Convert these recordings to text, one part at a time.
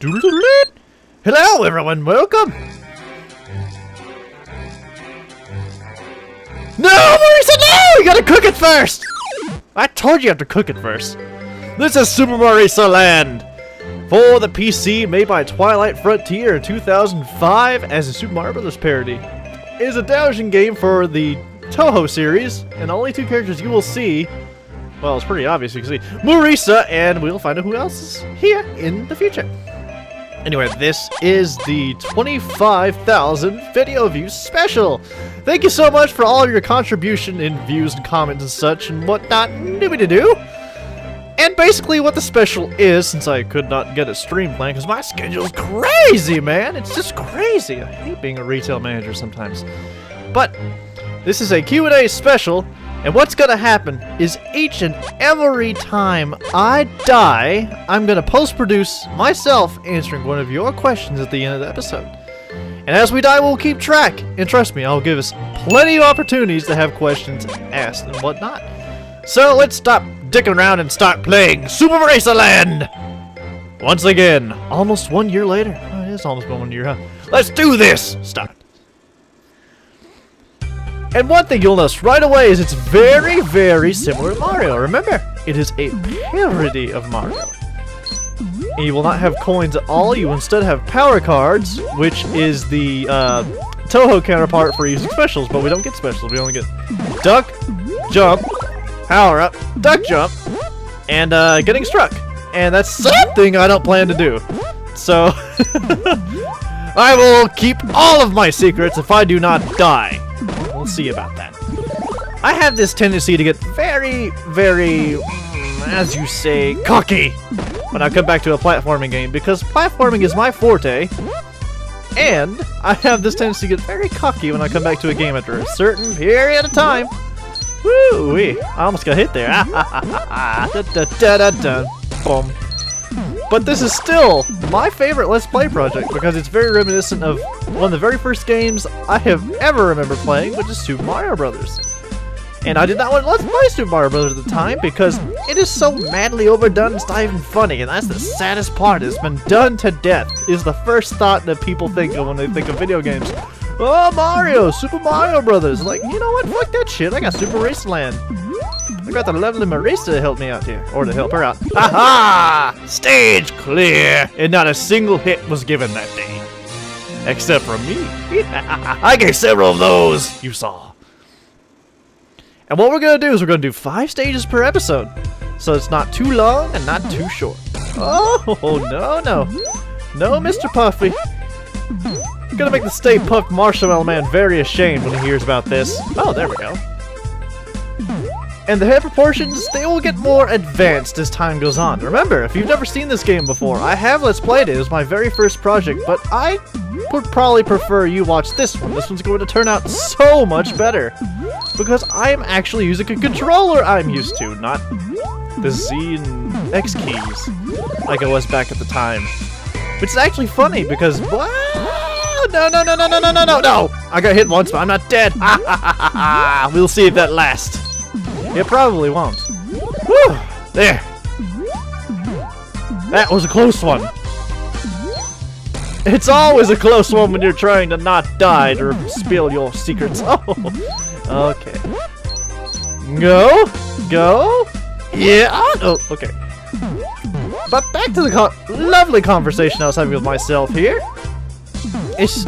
Hello everyone, welcome! No, Marisa, no! You gotta cook it first! I told you have to cook it first. This is Super Marisa Land! For the PC, made by Twilight Frontier in 2005 as a Super Mario Bros. Parody. It is a doujin game for the Toho series, and the only two characters you will see, well, it's pretty obvious, you can see Marisa, and we'll find out who else is here in the future. Anyway, this is the 25,000 video views special. Thank you so much for all of your contribution in views and comments and such and whatnot. Doobie-doo. And basically what the special is, since I could not get a stream plan because my schedule's crazy, man. It's just crazy. I hate being a retail manager sometimes. But this is a Q&A special. And what's gonna happen is each and every time I die, I'm gonna post-produce myself answering one of your questions at the end of the episode. And as we die, we'll keep track. And trust me, I'll give us plenty of opportunities to have questions asked and whatnot. So let's stop dicking around and start playing Super Marisa Land! Once again, almost 1 year later. Oh, it is almost been 1 year, huh? Let's do this! Start. And one thing you'll notice right away is it's very, very similar to Mario. Remember, it is a parody of Mario. And you will not have coins at all. You instead have power cards, which is the Toho counterpart for using specials. But we don't get specials. We only get duck, jump, power up, duck jump, and getting struck. And that's something I don't plan to do. So I will keep all of my secrets if I do not die. We'll see about that. I have this tendency to get very, very, as you say, cocky when I come back to a platforming game, because platforming is my forte, and I have this tendency to get very cocky when I come back to a game after a certain period of time. Woo-wee. I almost got hit there. Boom. But this is still my favorite Let's Play project because it's very reminiscent of one of the very first games I have ever remembered playing, which is Super Mario Bros. And I did not want to Let's Play Super Mario Bros. At the time because it is so madly overdone it's not even funny, and that's the saddest part. It's been done to death is the first thought that people think of when they think of video games. Oh, Mario! Super Mario Brothers! Like, you know what? Fuck that shit. I got Super Race Land. I got the lovely Marisa to help me out here. Or to help her out. Aha! Stage clear! And not a single hit was given that day. Except for me. I gave several of those, you saw. And what we're going to do is we're going to do 5 stages per episode. So it's not too long and not too short. Oh, no, no. No, Mr. Puffy. You're gonna make the Stay Puft Marshmallow Man very ashamed when he hears about this. Oh, there we go. And the head proportions, they will get more advanced as time goes on. Remember, if you've never seen this game before, I have Let's Played it. It was my very first project, but I would probably prefer you watch this one. This one's going to turn out so much better. Because I am actually using a controller I'm used to, not the Z and X keys like it was back at the time. Which is actually funny because, wow! No! I got hit once, but I'm not dead. We'll see if that lasts. It probably won't. Whew! There. That was a close one. It's always a close one when you're trying to not die to spill your secrets. Oh, okay. Go. Yeah. Oh, okay. But back to the lovely conversation I was having with myself here. It's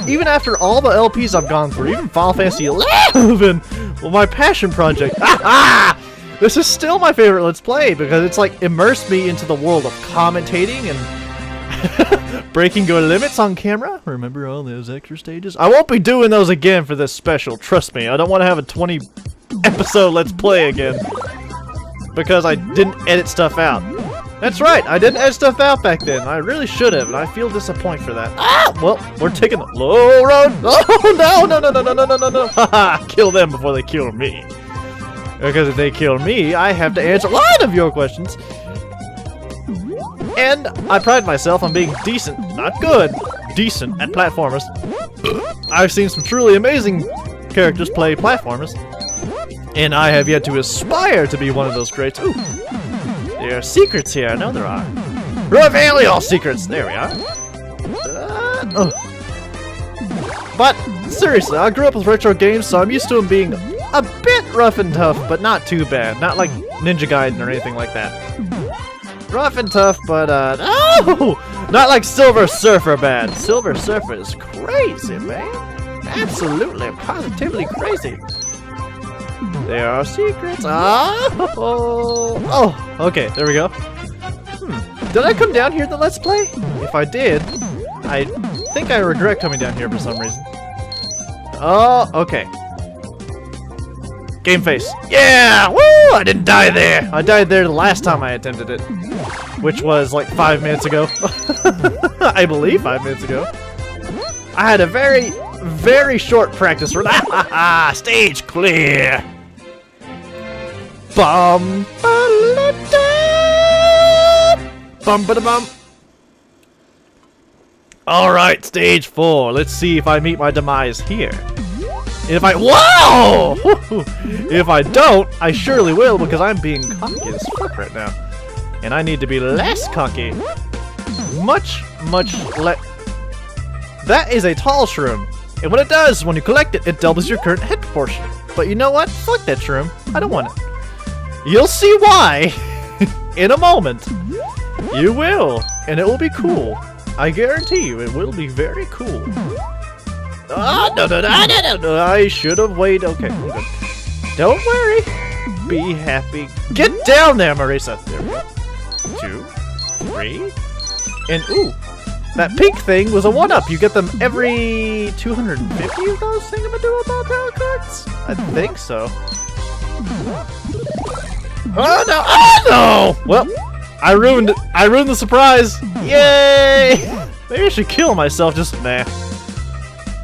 even after all the LPs I've gone through, even Final Fantasy XI, well, my passion project. This is still my favorite Let's Play because it's like immersed me into the world of commentating and breaking your limits on camera. Remember all those extra stages? I won't be doing those again for this special. Trust me, I don't want to have a 20 episode Let's Play again because I didn't edit stuff out. That's right, I didn't edit stuff out back then. I really should have, and I feel disappointed for that. Ah! Well, we're taking the low road. Oh, no. Haha, kill them before they kill me. Because if they kill me, I have to answer a lot of your questions. And I pride myself on being decent, not good, decent at platformers. I've seen some truly amazing characters play platformers. And I have yet to aspire to be one of those greats. Ooh. There are secrets here, I know there are. Reveal your secrets! There we are. But, seriously, I grew up with retro games, so I'm used to them being a bit rough and tough, but not too bad. Not like Ninja Gaiden or anything like that. Rough and tough, but, no! Not like Silver Surfer bad. Silver Surfer is crazy, man. Absolutely, positively crazy. There are secrets. Oh, okay, there we go. Did I come down here in the Let's Play? If I did, I think I regret coming down here for some reason. Oh, okay. Game face. Yeah! Woo! I didn't die there. I died there the last time I attempted it. Which was like 5 minutes ago. I believe 5 minutes ago. I had a very, very short practice run. Stage clear. Bum. Bum ba da bum. Alright, stage 4. Let's see if I meet my demise here. If I— Wow! If I don't, I surely will, because I'm being cocky as fuck right now. And I need to be less cocky. Much less. That is a tall shroom. And what it does, when you collect it, it doubles your current head proportion. But you know what? Fuck that shroom. I don't want it. You'll see why in a moment. You will. And it will be cool. I guarantee you, it will be very cool. No. I should have waited. Okay, I'm good. Don't worry. Be happy. Get down there, Marisa. There we go. 2, 3. And, ooh. That pink thing was a 1-up. You get them every 250 of those thingamadoobah power cards? I think so. Oh, no. Oh, no! Well, I ruined the surprise. Yay! Maybe I should kill myself. Just, nah.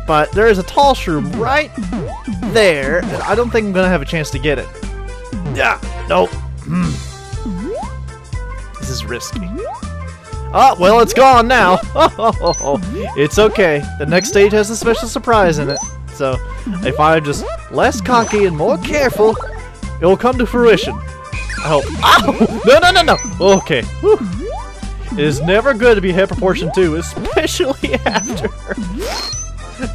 But there is a tall shroom right there. And I don't think I'm going to have a chance to get it. Yeah. Nope. This is risky. Oh, well, it's gone now. It's okay. The next stage has a special surprise in it. So, if I'm just less cocky and more careful, it will come to fruition. I hope. Oh! No. Okay. Whew. It is never good to be head proportion 2, especially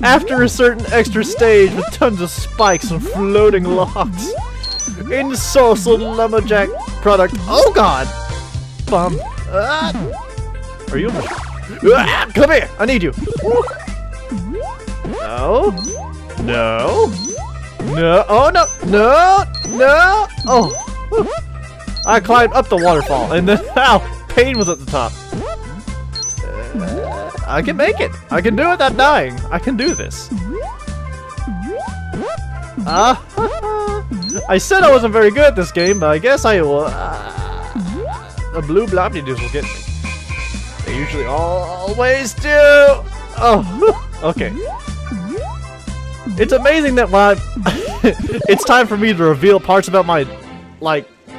after a certain extra stage with tons of spikes and floating locks. In salsa lumberjack product. Oh god! Bum. Are you? Come here! I need you. No. No. No. Oh no. No. No. Oh. I climbed up the waterfall and then ow, pain was at the top. I can make it. I can do it without dying. I can do this. I said I wasn't very good at this game, but I guess I will. The blue blobby-doos will get me. They usually always do. Oh, okay. It's amazing that when it's time for me to reveal parts about my,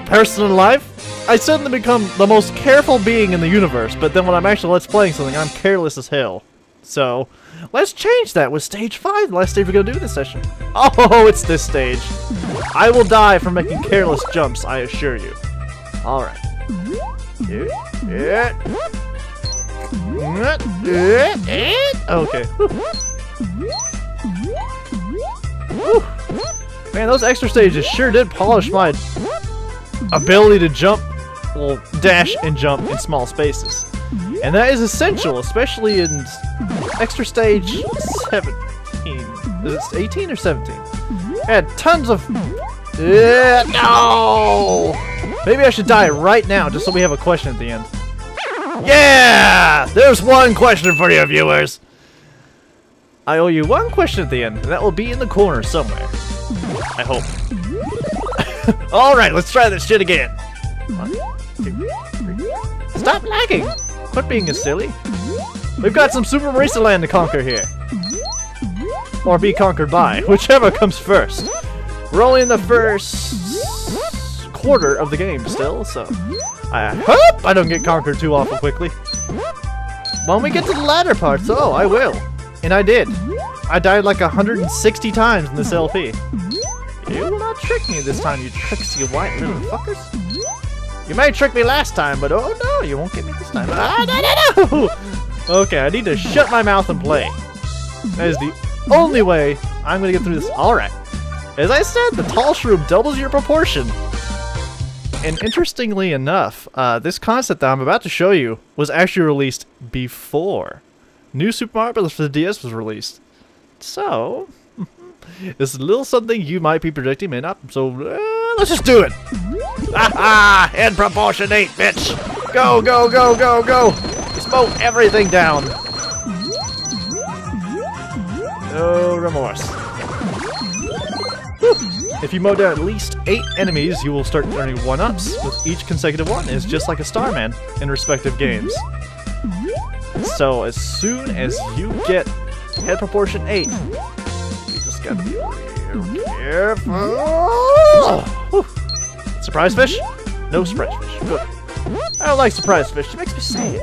personal life, I suddenly become the most careful being in the universe, but then when I'm actually let's playing something, I'm careless as hell. So, let's change that with stage 5, the last stage we're gonna do this session. Oh, it's this stage. I will die for making careless jumps, I assure you. Alright. Okay. Whew. Man, those extra stages sure did polish my ability to jump, well, dash and jump in small spaces. And that is essential, especially in extra stage 17. Is it 18 or 17? Had tons of... no! Maybe I should die right now, just so we have a question at the end. Yeah! There's one question for you, viewers! I owe you one question at the end, and that will be in the corner somewhere. I hope. Alright, let's try this shit again. 1, 2, 3. Stop lagging! Quit being a silly. We've got some Super Marisa Land to conquer here. Or be conquered by, whichever comes first. We're only in the first quarter of the game still, so I hope I don't get conquered too awful quickly. When we get to the latter parts, oh, I will. And I did. I died like 160 times in this LP. You will not trick me this time, you tricksy white little fuckers. You may trick me last time, but oh no, you won't get me this time. Ah, no. Okay, I need to shut my mouth and play. That is the only way I'm gonna get through this. Alright. As I said, the tall shroom doubles your proportion. And interestingly enough, this concept that I'm about to show you was actually released before New Super Mario Bros. For the DS was released. So, this is a little something you might be predicting, may not. So, let's just do it. Ah, head proportion 8, bitch. Go, go, go, go, go. Just mow everything down. No remorse. Whew. If you mow down at least 8 enemies, you will start earning 1-ups, with each consecutive one is just like a Starman in respective games. So as soon as you get head proportion 8, you just gotta be real careful. Whew. Surprise fish? No surprise fish. Good. I don't like surprise fish. It makes me sad.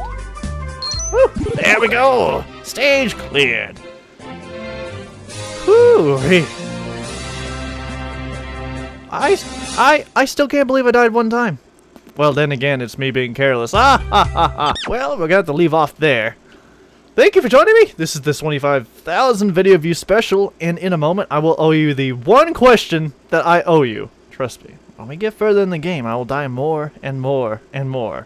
Whew. There we go. Stage cleared. Whew. I still can't believe I died one time. Well, then again, it's me being careless. Ah, ha, ha, ha. Well, we're gonna have to leave off there. Thank you for joining me. This is the 25,000 video view special, and in a moment, I will owe you the one question that I owe you. Trust me. When we get further in the game, I will die more and more and more.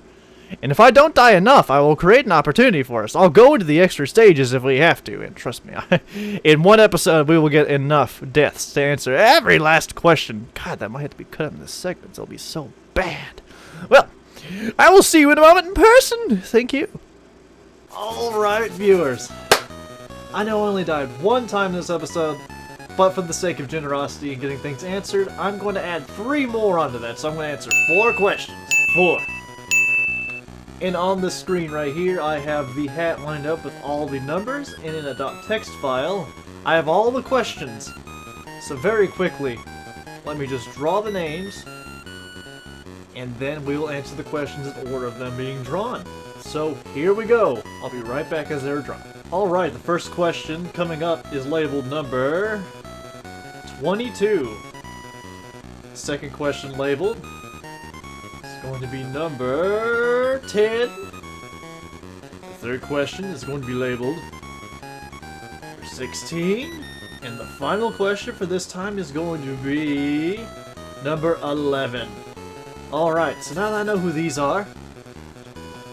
And if I don't die enough, I will create an opportunity for us. I'll go into the extra stages if we have to, and trust me, in one episode we will get enough deaths to answer every last question. God, that might have to be cut in this segment. It'll be so bad. Well, I will see you in a moment in person. Thank you. Alright, viewers. I know I only died one time in this episode, but for the sake of generosity and getting things answered, I'm going to add 3 more onto that. So I'm going to answer 4 questions. 4. And on the screen right here, I have the hat lined up with all the numbers, and in a .text file, I have all the questions. So very quickly, let me just draw the names, and then we will answer the questions in order of them being drawn. So here we go. I'll be right back as they're drawn. Alright, the first question coming up is labeled number 22. Second question labeled going to be number 10. The third question is going to be labeled number 16. And the final question for this time is going to be number 11. Alright, so now that I know who these are,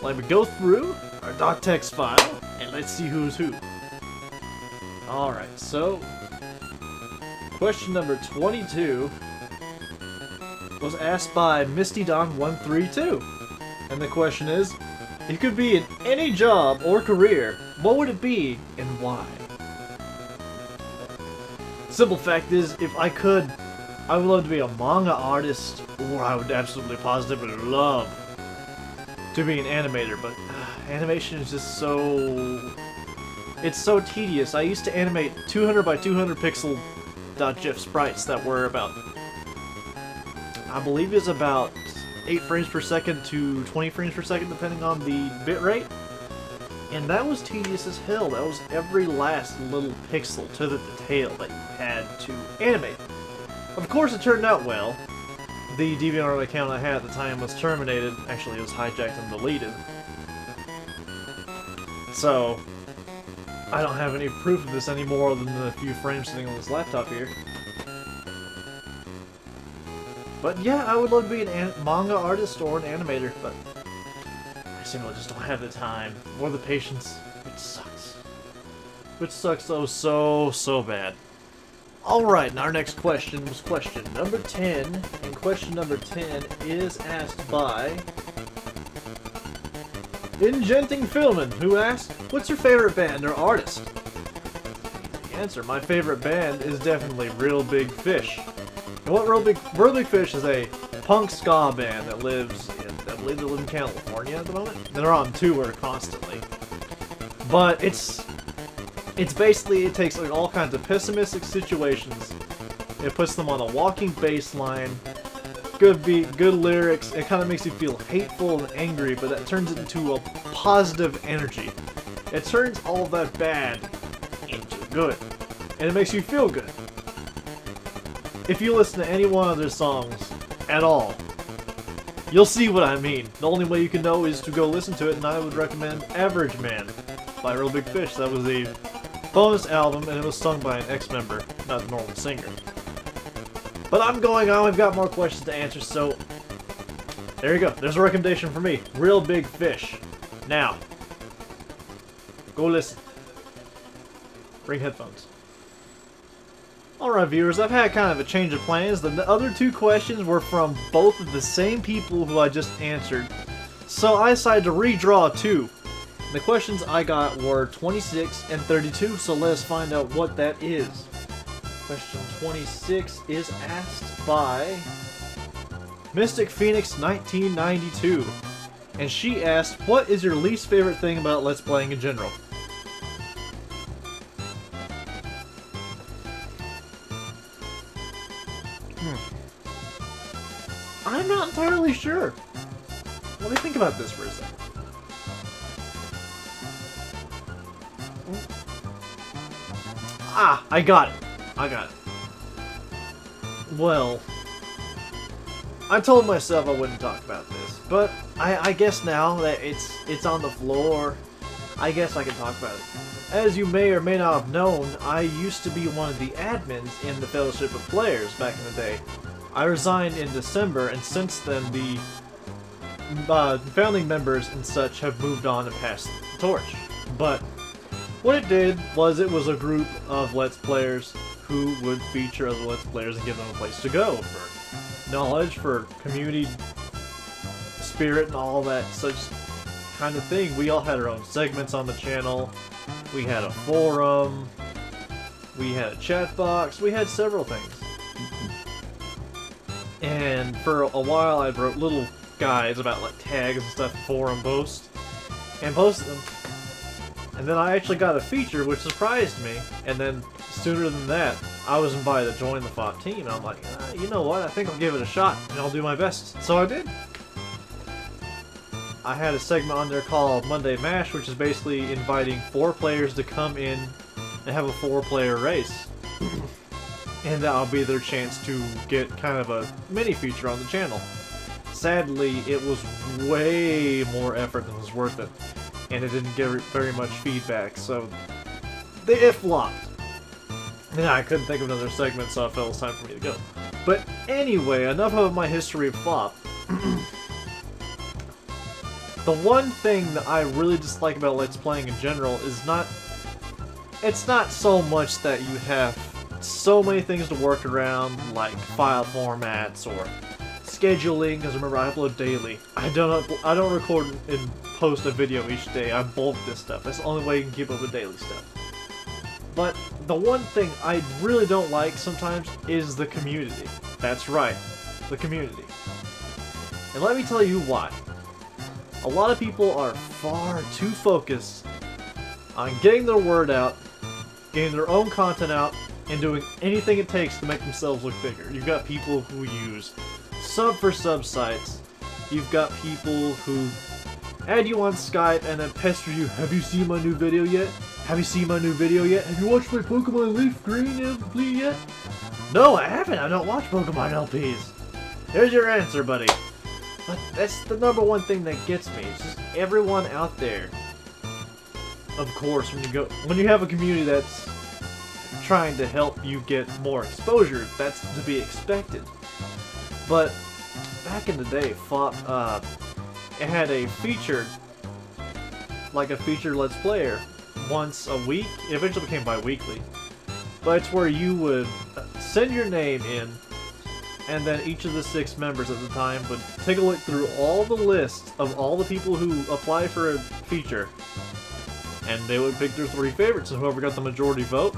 let me go through our .text file and let's see who's who. Alright, so question number 22 was asked by MistyDon132. And the question is, it could be in any job or career, what would it be and why? Simple fact is, if I could, I would love to be a manga artist, or I would absolutely positively love to be an animator, but animation is just so... it's so tedious. I used to animate 200 by 200 pixel .gif sprites that were about... I believe it's about 8 frames per second to 20 frames per second, depending on the bitrate. And that was tedious as hell. That was every last little pixel to the detail that you had to animate. Of course, it turned out well. The DeviantArt account I had at the time was terminated. Actually, it was hijacked and deleted. So, I don't have any proof of this anymore than the few frames sitting on this laptop here. But yeah, I would love to be an manga artist or an animator, but I simply just don't have the time or the patience, which sucks. Which sucks so bad. Alright, and our next question was question number 10, and question number 10 is asked by Ingenting Filman, who asked, what's your favorite band or artist? The answer, my favorite band is definitely Real Big Fish. And what Real Big Fish is a punk ska band that lives in, I believe they live in California at the moment. They're on tour constantly. But it's basically, it takes like all kinds of pessimistic situations. It puts them on a walking bass line, good beat, good lyrics. It kind of makes you feel hateful and angry, but that turns it into a positive energy. It turns all that bad into good. And it makes you feel good. If you listen to any one of their songs at all, You'll see what I mean. The only way you can know is to go listen to it, and I would recommend Average Man by Real Big Fish. That was a bonus album, and it was sung by an ex-member, not a normal singer. But I'm going on, we've got more questions to answer, so there you go. There's a recommendation for me. Real Big Fish. Now, go listen. Bring headphones. Alright viewers, I've had kind of a change of plans. The other two questions were from both of the same people who I just answered. So I decided to redraw two. The questions I got were 26 and 32, so let's find out what that is. Question 26 is asked by Mystic Phoenix 1992. And she asked, what is your least favorite thing about Let's Playing in general? I'm not entirely sure. Let me think about this for a second. Ah, I got it. I got it. Well, I told myself I wouldn't talk about this, but I guess now that it's on the floor, I guess I can talk about it. As you may or may not have known, I used to be one of the admins in the Fellowship of Players back in the day. I resigned in December, and since then the founding members and such have moved on and passed the torch. But what it did was it was a group of Let's Players who would feature other Let's Players and give them a place to go for knowledge, for community spirit, and all that such kind of thing. We all had our own segments on the channel. We had a forum. We had a chat box. We had several things. And for a while I wrote little guides about like tags and stuff, forum posts, and posted them. And then I actually got a feature which surprised me, and then sooner than that I was invited to join the FOP team, and I'm like, you know what, I think I'll give it a shot, and I'll do my best. So I did. I had a segment on there called Monday Mash, which is basically inviting 4 players to come in and have a 4-player race. And that'll be their chance to get kind of a mini feature on the channel. Sadly, it was way more effort than was worth it, and it didn't get very much feedback, so it flopped. And I couldn't think of another segment, so I felt it was time for me to go. But anyway, enough of my history of flop. The one thing that I really dislike about Let's Playing in general is it's not so much that you have so many things to work around, like file formats or scheduling, because remember I upload daily. I don't record and post a video each day. I bulk this stuff. That's the only way you can keep up with daily stuff. But the one thing I really don't like sometimes is the community. That's right, the community. And let me tell you why. A lot of people are far too focused on getting their word out, getting their own content out, and doing anything it takes to make themselves look bigger. You've got people who use sub-for-sub sites. You've got people who add you on Skype and then pester you, have you seen my new video yet? Have you seen my new video yet? Have you watched my Pokemon Leaf Green LP yet? No, I haven't. I don't watch Pokemon LPs. There's your answer, buddy. But that's the number one thing that gets me. It's just everyone out there. Of course, when you have a community that's trying to help you get more exposure, that's to be expected. But back in the day, FOP, it had a featured Let's Player once a week. It eventually became bi-weekly. But it's where you would send your name in, and then each of the 6 members at the time would take a look through all the lists of all the people who apply for a feature, and they would pick their 3 favorites, and whoever got the majority vote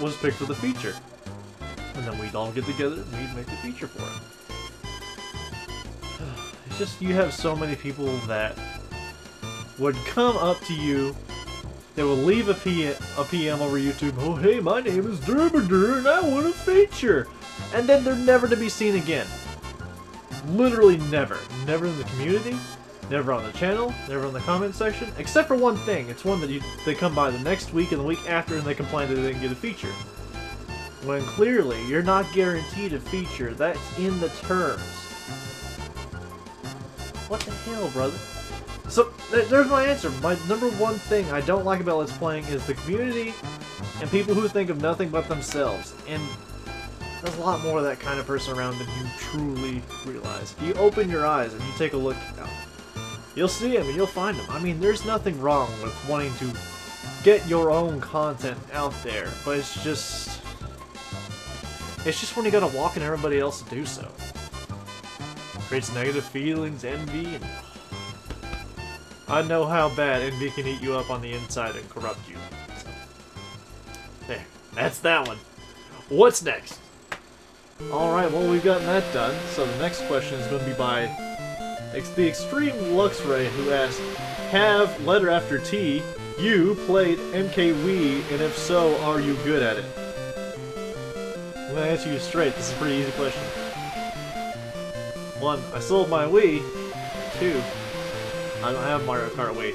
was picked for the feature. And then we'd all get together and we'd make the feature for it. It's just, you have so many people that would come up to you, they will leave a PM over YouTube, oh hey, my name is Durbadur and I want a feature! And then they're never to be seen again. Literally never. Never in the community, never on the channel, never in the comment section, except for one thing. It's one that they come by the next week and the week after and they complain that they didn't get a feature. When clearly, you're not guaranteed a feature. That's in the terms. What the hell, brother? So, there's my answer. My number one thing I don't like about Let's Playing is the community and people who think of nothing but themselves. And there's a lot more of that kind of person around than you truly realize. If you open your eyes and you take a look out, you'll see them and you'll find them. I mean, there's nothing wrong with wanting to get your own content out there, but it's just when you gotta walk in everybody else to do so. Creates negative feelings, envy, and I know how bad envy can eat you up on the inside and corrupt you. So, there, that's that one. What's next? Alright, well, we've gotten that done, so the next question is going to be by the Extreme Luxray, who asked, have letter after T, you played MK Wii, and if so, are you good at it? I'm going to answer you straight, this is a pretty easy question. 1, I sold my Wii. 2, I don't have Mario Kart Wii.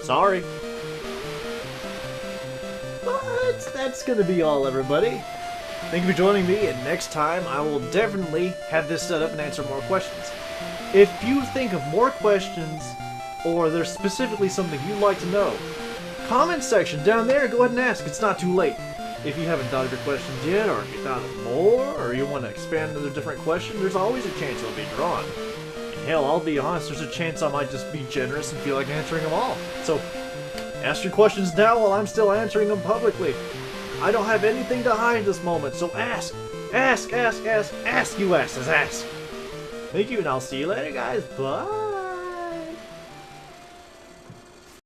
Sorry. But that's gonna be all, everybody. Thank you for joining me, and next time I will definitely have this set up and answer more questions. If you think of more questions, or there's specifically something you'd like to know, comment section down there, go ahead and ask. It's not too late. If you haven't thought of your questions yet, or if you thought of more, or you want to expand into a different question, there's always a chance it'll be drawn. And hell, I'll be honest, there's a chance I might just be generous and feel like answering them all. So, ask your questions now while I'm still answering them publicly. I don't have anything to hide this moment, so ask! Ask, ask, ask, ask, you asses, ask! Thank you, and I'll see you later, guys. Bye!